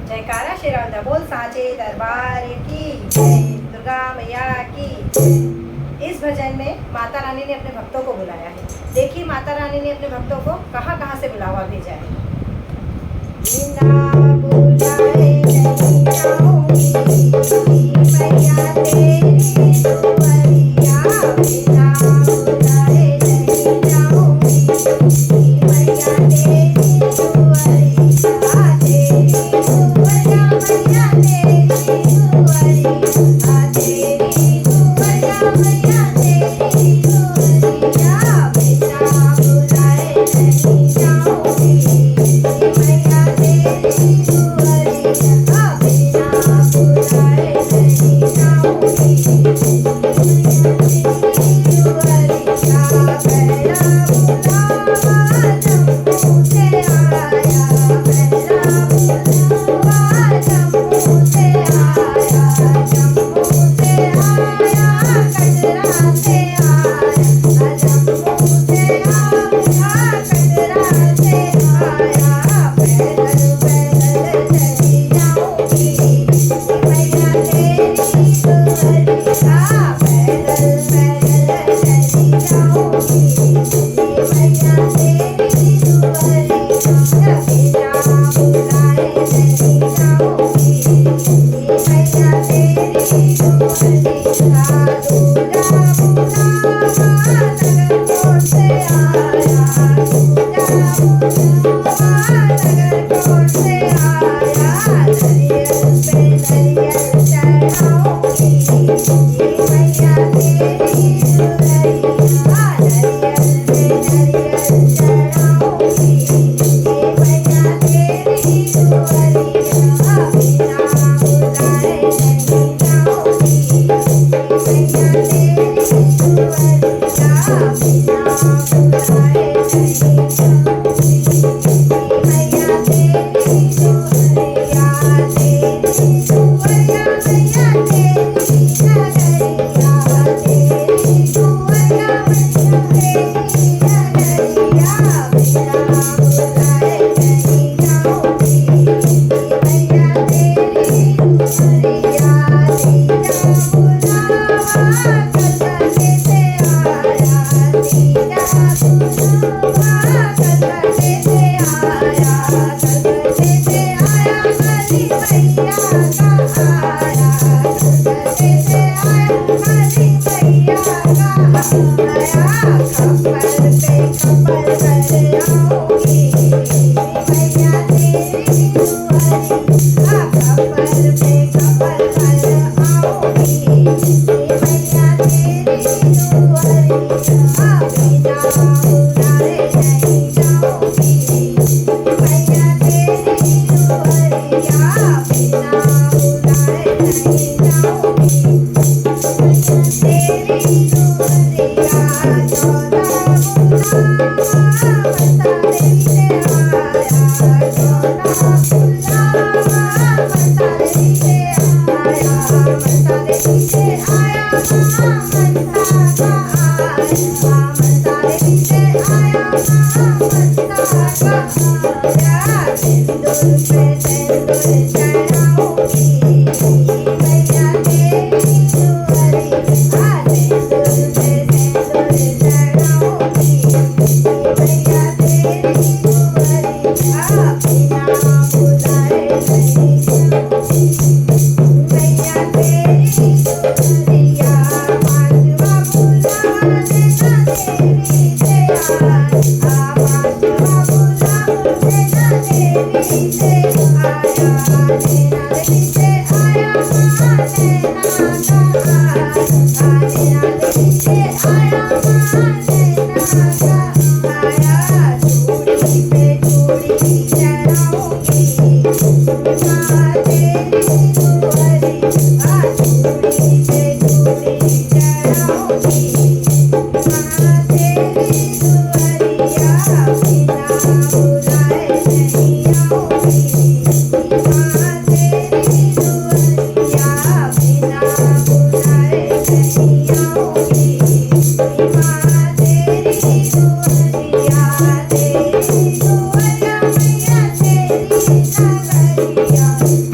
जयकारा शेरावाली बोल साचे दरबार की जय, दुर्गा मैया की जय। इस भजन में माता रानी ने अपने भक्तों को बुलाया है। देखिए माता रानी ने अपने भक्तों को कहाँ कहाँ से बुलावा भेजा है। बिना बुलाए नहीं जाऊंगी मैया तेरी दुआरिया, बिना बुलाए नहीं जाऊंगी मैया तेरी दुआरिया, तेरी दुआरिया मैया तेरी दुआरिया, तेरी दुआरिया मैया तेरी दुआरिया, बिना बुलाए नहीं जाऊंगी मैया तेरी दुआरिया, बिना बुलाए नहीं जाऊंगी मैया तेरी दुआरिया। पहला बुलावा जम्मू से आया, पहला बुलावा जम्मू से आया, जम्मू से आया कटरा से आया, जम्मू से आया कटरा से आया। पैदल पैदल चली जाऊंगी मैया तेरी दुआरिया, पैदल पैदल चली जाऊंगी मैया तेरी दुआरिया, बिना बुलाए नहीं जाऊंगी मैया तेरी दुआरिया। दूजा बुलावा नगरकोट से आया, दूजा बुलावा नगरकोट से आया, नरियल पे नरियल चढ़ाऊंगी मैया तेरी दुआरिया, नरियल पे नरियल चढ़ाऊंगी मैया तेरी दुआरिया, बिना बुलाए नहीं जाऊंगी मैया तेरी दुआरिया, बिना बुलाए नहीं जाऊंगी मैया तेरी दुआरिया, तेरी दुआरिया मैया तेरी नगरिया, तेरी दुआरिया मैया तेरी नगरिया, बिना बुलाए नहीं जाऊंगी मैया तेरी दुआरिया। तीजा बुलावा कलकत्ते से आया, तीजा बुलावा कलकत्ते से आया, कलकत्ते से आया हरी मैया का आया, कलकत्ते से आया हरी मैया का आया। कपल पे कपल कर आऊंगी मैया तेरी दुआरिया, कपल पे कपल कर आऊंगी मैया तेरी दुआरिया, बिना बुलाए नहीं जाऊंगी मैया तेरी दुआरिया, बिना बुलाए नहीं जाऊंगी मैया तेरी दुआरिया। चौदह बुलावा मसाले से आया, चौदह बुलावा मसाले से आया, मसाले से आया मनसा का आया, मसाले से आया मनसा का आया। सिंदूर पे सिंदूर चढ़ाऊंगी मैया तेरी दुआरिया, सिंदूर पे सिंदूर चढ़ाऊंगी मैया तेरी दुआरिया, बिना बुलाए नहीं जाऊंगी मैया तेरी दुआरिया। पांचवा बुलावा नैना देवी से आया, पांचवा बुलावा नैना देवी से आया, नैना देवी से आया माँ नैना का आया, नैना देवी से आया माँ नैना का आया। चूड़ी पे चूड़ी चढ़ाऊंगी माँ तेरी दुआरिया, चूड़ी पे चूड़ी चढ़ाऊंगी माँ तेरी दुआरिया, बिना बुलाए नहीं आऊंगी माँ तेरी दुआरिया, बिना बुलाए नहीं आऊंगी माँ तेरी दुआरिया, तेरी दुआरिया मैया तेरी नगरिया। मैया